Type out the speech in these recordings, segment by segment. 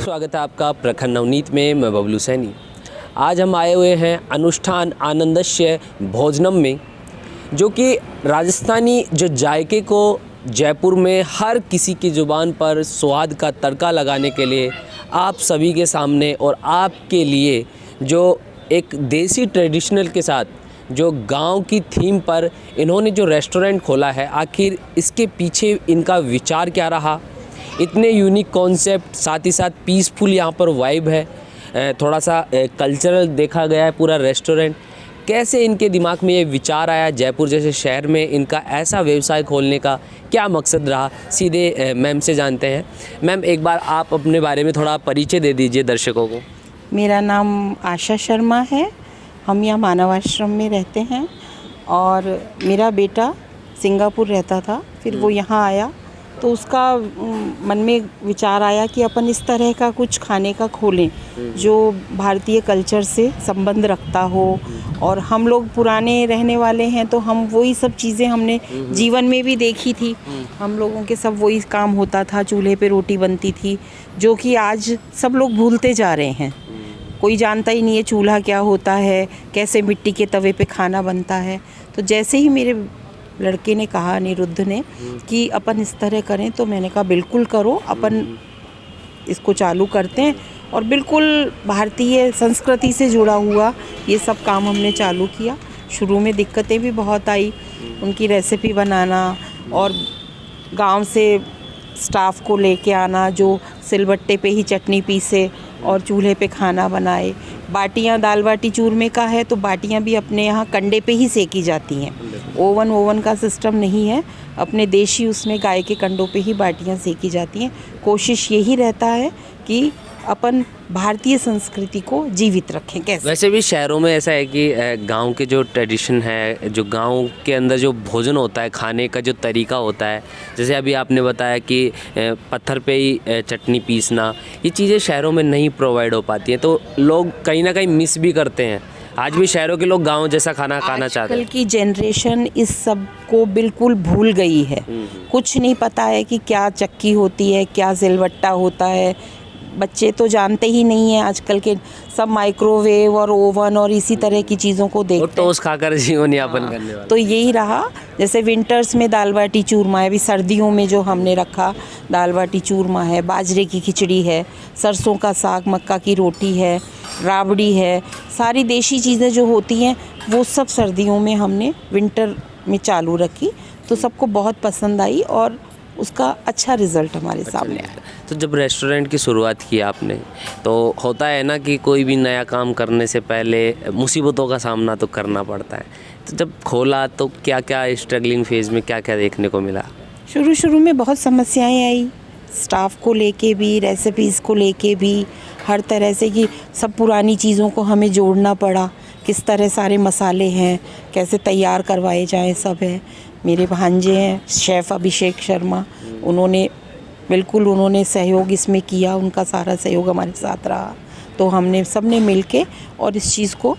स्वागत है आपका प्रखर नवनीत में। मैं बबलू सैनी। आज हम आए हुए हैं अनुष्ठान आनंदस्य भोजनम में, जो कि राजस्थानी जो जायके को जयपुर में हर किसी की ज़ुबान पर स्वाद का तड़का लगाने के लिए आप सभी के सामने और आपके लिए जो एक देसी ट्रेडिशनल के साथ जो गांव की थीम पर इन्होंने जो रेस्टोरेंट खोला है, आखिर इसके पीछे इनका विचार क्या रहा। इतने यूनिक कॉन्सेप्ट, साथ ही साथ पीसफुल यहाँ पर वाइब है, थोड़ा सा कल्चरल देखा गया है पूरा रेस्टोरेंट। कैसे इनके दिमाग में ये विचार आया, जयपुर जैसे शहर में इनका ऐसा व्यवसाय खोलने का क्या मकसद रहा, सीधे मैम से जानते हैं। मैम, एक बार आप अपने बारे में थोड़ा परिचय दे दीजिए दर्शकों को। मेरा नाम आशा शर्मा है। हम यहाँ मानव आश्रम में रहते हैं और मेरा बेटा सिंगापुर रहता था, फिर वो यहाँ आया तो उसका मन में विचार आया कि अपन इस तरह का कुछ खाने का खोलें जो भारतीय कल्चर से संबंध रखता हो। और हम लोग पुराने रहने वाले हैं तो हम वही सब चीज़ें हमने जीवन में भी देखी थी। हम लोगों के सब वही काम होता था, चूल्हे पे रोटी बनती थी, जो कि आज सब लोग भूलते जा रहे हैं। कोई जानता ही नहीं है चूल्हा क्या होता है, कैसे मिट्टी के तवे पे खाना बनता है। तो जैसे ही मेरे लड़के ने कहा, अनिरुद्ध ने, कि अपन इस तरह करें, तो मैंने कहा बिल्कुल करो, अपन इसको चालू करते हैं। और बिल्कुल भारतीय संस्कृति से जुड़ा हुआ ये सब काम हमने चालू किया। शुरू में दिक्कतें भी बहुत आई, उनकी रेसिपी बनाना और गांव से स्टाफ को लेके आना जो सिलबट्टे पे ही चटनी पीसे और चूल्हे पे खाना बनाए। बाटियाँ, दाल बाटी चूरमे का है तो बाटियाँ भी अपने यहाँ कंडे पे ही सेकी जाती हैं। ओवन का सिस्टम नहीं है, अपने देशी उसमें गाय के कंडों पे ही बाटियाँ सेकी जाती हैं। कोशिश यही रहता है कि अपन भारतीय संस्कृति को जीवित रखें। कैसे वैसे भी शहरों में ऐसा है कि गांव के जो ट्रेडिशन है, जो गांव के अंदर जो भोजन होता है, खाने का जो तरीका होता है, जैसे अभी आपने बताया कि पत्थर पे ही चटनी पीसना, ये चीज़ें शहरों में नहीं प्रोवाइड हो पाती हैं, तो लोग कहीं ना कहीं मिस भी करते हैं। आज भी शहरों के लोग गांव जैसा खाना खाना चाहते हैं। आजकल की जनरेशन इस सब को बिल्कुल भूल गई है। कुछ नहीं पता है कि क्या चक्की होती है, क्या सिलबट्टा होता है। बच्चे तो जानते ही नहीं हैं, आजकल के सब माइक्रोवेव और ओवन और इसी तरह की चीज़ों को देखते हैं। टोस्ट खाकर जीवन यापन करने वाले। तो यही रहा, जैसे विंटर्स में दाल बाटी चूरमा है, अभी सर्दियों में जो हमने रखा दाल बाटी चूरमा है, बाजरे की खिचड़ी है, सरसों का साग, मक्का की रोटी है, राबड़ी है, सारी देशी चीज़ें जो होती हैं वो सब सर्दियों में हमने विंटर में चालू रखी। तो सबको बहुत पसंद आई और उसका अच्छा रिज़ल्ट हमारे सामने आया। तो जब रेस्टोरेंट की शुरुआत की आपने, तो होता है ना कि कोई भी नया काम करने से पहले मुसीबतों का सामना तो करना पड़ता है। तो जब खोला तो क्या क्या स्ट्रगलिंग फेज़ में क्या क्या देखने को मिला? शुरू में बहुत समस्याएं आई, स्टाफ को लेके भी, रेसिपीज़ को लेके भी, हर तरह से कि सब पुरानी चीज़ों को हमें जोड़ना पड़ा। किस तरह सारे मसाले हैं, कैसे तैयार करवाए जाएं, सब है। मेरे भांजे हैं शेफ़ अभिषेक शर्मा, उन्होंने सहयोग इसमें किया, उनका सारा सहयोग हमारे साथ रहा। तो हमने सब ने मिल के और इस चीज़ को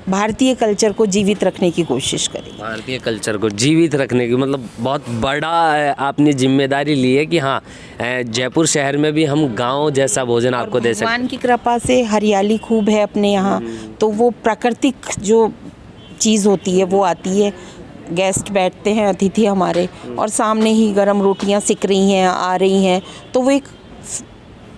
भारतीय कल्चर को जीवित रखने की कोशिश करेंगे। भारतीय कल्चर को जीवित रखने की मतलब बहुत बड़ा आपने जिम्मेदारी ली है कि हाँ जयपुर शहर में भी हम गांव जैसा भोजन आपको दे सकते हैं। भगवान की कृपा से हरियाली खूब है अपने यहाँ, तो वो प्राकृतिक जो चीज़ होती है वो आती है। गेस्ट बैठते हैं, अतिथि हमारे, और सामने ही गरम रोटियाँ सिक रही हैं, आ रही हैं, तो वो एक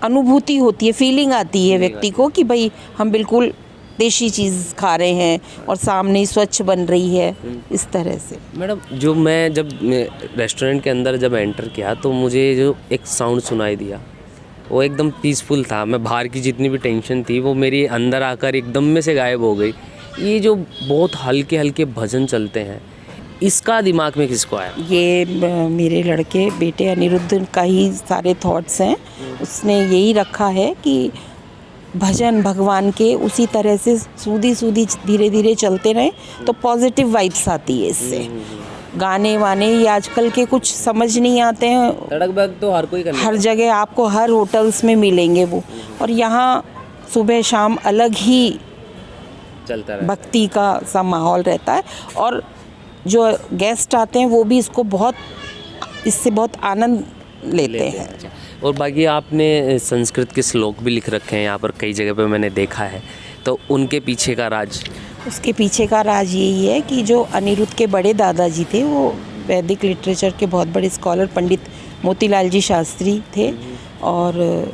अनुभूति होती है, फीलिंग आती है व्यक्ति को कि भाई हम बिल्कुल देशी चीज़ खा रहे हैं और सामने ही स्वच्छ बन रही है, इस तरह से। मैडम जो मैं जब रेस्टोरेंट के अंदर जब एंटर किया तो मुझे जो एक साउंड सुनाई दिया वो एकदम पीसफुल था। मैं बाहर की जितनी भी टेंशन थी वो मेरी अंदर आकर एकदम में से गायब हो गई। ये जो बहुत हल्के हल्के भजन चलते हैं, इसका दिमाग में किसको आया? ये मेरे लड़के बेटे अनिरुद्ध का ही सारे थॉट्स हैं। उसने यही रखा है कि भजन भगवान के उसी तरह से सूदी सूदी धीरे धीरे चलते रहें तो पॉजिटिव वाइब्स आती है इससे। गाने वाने ये आजकल के कुछ समझ नहीं आते हैं। सड़क बैग तो हर कोई करने हर जगह आपको हर होटल्स में मिलेंगे वो, और यहाँ सुबह शाम अलग ही चलता रहा। भक्ति का सा माहौल रहता है, और जो गेस्ट आते हैं वो भी इससे बहुत आनंद लेते हैं। और बाकी आपने संस्कृत के श्लोक भी लिख रखे हैं यहाँ पर, कई जगह पे मैंने देखा है, तो उनके पीछे का राज? उसके पीछे का राज यही है कि जो अनिरुद्ध के बड़े दादाजी थे वो वैदिक लिटरेचर के बहुत बड़े स्कॉलर पंडित मोतीलाल जी शास्त्री थे, और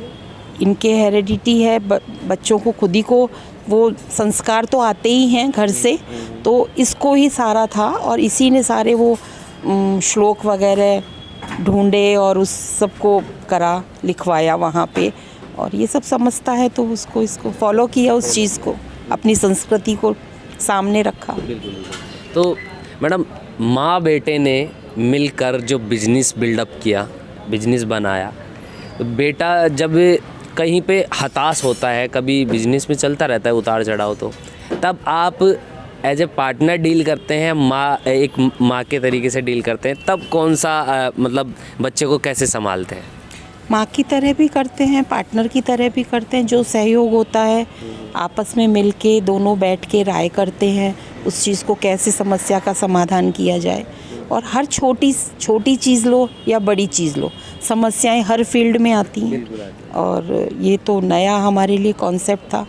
इनके हेरिडिटी है। बच्चों को खुद ही को वो संस्कार तो आते ही हैं घर से, तो इसको ही सारा था, और इसी ने सारे वो श्लोक वगैरह ढूंढे और उस सबको करा, लिखवाया वहाँ पे, और ये सब समझता है तो इसको फॉलो किया, उस चीज़ को, अपनी संस्कृति को सामने रखा। बिल्कुल। तो मैडम माँ बेटे ने मिलकर जो बिजनेस बिल्डअप किया, बिजनेस बनाया, तो बेटा जब कहीं पे हताश होता है, कभी बिजनेस में चलता रहता है उतार चढ़ाव, तो तब आप एज ए पार्टनर डील करते हैं, एक माँ के तरीके से डील करते हैं, तब कौन सा मतलब बच्चे को कैसे संभालते हैं? माँ की तरह भी करते हैं, पार्टनर की तरह भी करते हैं। जो सहयोग होता है आपस में मिल के दोनों बैठ के राय करते हैं उस चीज़ को कैसे समस्या का समाधान किया जाए। और हर छोटी चीज़ लो या बड़ी चीज़ लो, समस्याएं हर फील्ड में आती हैं, और ये तो नया हमारे लिए कॉन्सेप्ट था,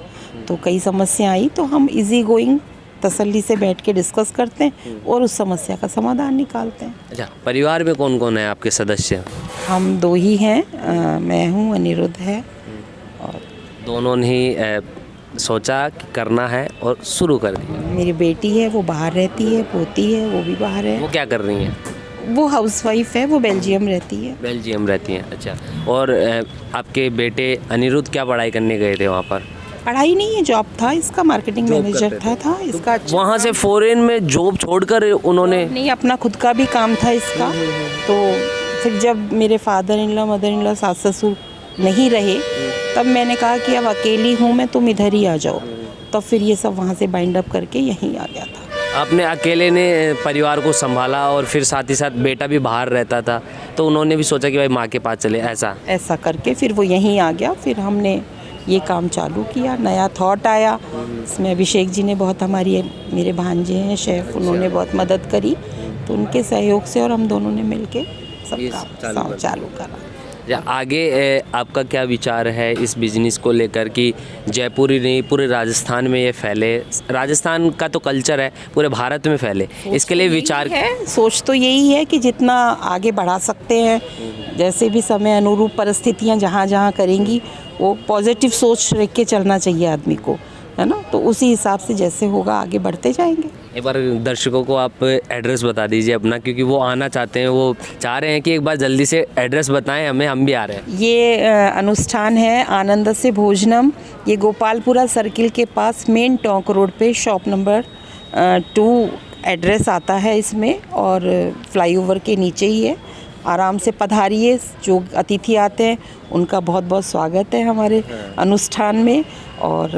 तो कई समस्या आई तो हम इजी गोइंग तसल्ली से बैठ के डिस्कस करते हैं और उस समस्या का समाधान निकालते हैं। अच्छा, परिवार में कौन कौन है आपके सदस्य? हम दो ही हैं, मैं हूँ, अनिरुद्ध है, और दोनों ने ही सोचा कि करना है और शुरू कर दिया। मेरी बेटी है वो बाहर रहती है, पोती है वो भी बाहर है। वो क्या कर रही हैं? वो हाउसवाइफ है, वो बेल्जियम रहती है। बेल्जियम रहती हैं। अच्छा, और आपके बेटे अनिरुद्ध क्या पढ़ाई करने गए थे वहाँ पर? पढ़ाई नहीं है, जॉब था इसका, मार्केटिंग मैनेजर था इसका। अच्छा, वहाँ से फॉरेन में जॉब छोड़कर उन्होंने? नहीं, अपना खुद का भी काम था इसका। तो फिर जब मेरे father in law, mother in law, सास ससुर नहीं रहे, तब मैंने कहा कि अब अकेली हूँ मैं, तुम इधर ही आ जाओ। तब फिर ये सब वहाँ से बाइंड अप करके यहीं आ गया था। आपने अकेले ने परिवार को संभाला, और फिर साथ ही साथ बेटा भी बाहर रहता था, तो उन्होंने भी सोचा कि भाई माँ के पास चले, ऐसा करके फिर वो यहीं आ गया। फिर हमने ये काम चालू किया, नया थॉट आया इसमें। अभिषेक जी ने बहुत मेरे भांजे हैं शेफ़, उन्होंने बहुत मदद करी, तो उनके सहयोग से और हम दोनों ने मिलके सब काम चालू करा। आगे आपका क्या विचार है इस बिज़नेस को लेकर कि जयपुर ही नहीं पूरे राजस्थान में ये फैले? राजस्थान का तो कल्चर है, पूरे भारत में फैले, इसके लिए विचार है। सोच तो यही है कि जितना आगे बढ़ा सकते हैं, जैसे भी समय अनुरूप परिस्थितियां जहाँ जहाँ करेंगी, वो पॉजिटिव सोच रख के चलना चाहिए आदमी को, है ना। तो उसी हिसाब से जैसे होगा आगे बढ़ते जाएंगे। एक बार दर्शकों को आप एड्रेस बता दीजिए अपना, क्योंकि वो आना चाहते हैं, वो चाह रहे हैं कि एक बार जल्दी से एड्रेस बताएं हमें, हम भी आ रहे हैं। ये अनुष्ठान है आनंदस्य भोजनम, ये गोपालपुरा सर्किल के पास मेन टोंक रोड पे शॉप नंबर 2 एड्रेस आता है इसमें, और फ्लाईओवर के नीचे ही है। आराम से पधारिए, जो अतिथि आते हैं उनका बहुत बहुत स्वागत है हमारे अनुष्ठान में। और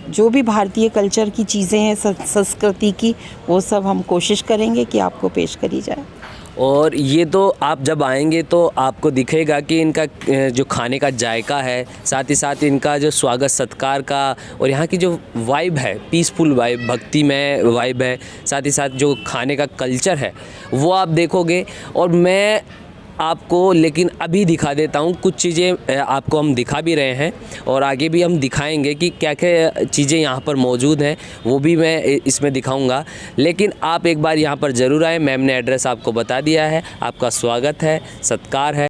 जो भी भारतीय कल्चर की चीज़ें हैं, संस्कृति की, वो सब हम कोशिश करेंगे कि आपको पेश करी जाए। और ये तो आप जब आएंगे तो आपको दिखेगा कि इनका जो खाने का जायका है, साथ ही साथ इनका जो स्वागत सत्कार का और यहाँ की जो वाइब है, पीसफुल वाइब, भक्तिमय वाइब है, साथ ही साथ जो खाने का कल्चर है वो आप देखोगे। और मैं आपको लेकिन अभी दिखा देता हूँ कुछ चीज़ें, आपको हम दिखा भी रहे हैं और आगे भी हम दिखाएंगे कि क्या क्या चीज़ें यहाँ पर मौजूद हैं, वो भी मैं इसमें दिखाऊंगा। लेकिन आप एक बार यहाँ पर ज़रूर आएँ, मैम ने एड्रेस आपको बता दिया है, आपका स्वागत है, सत्कार है।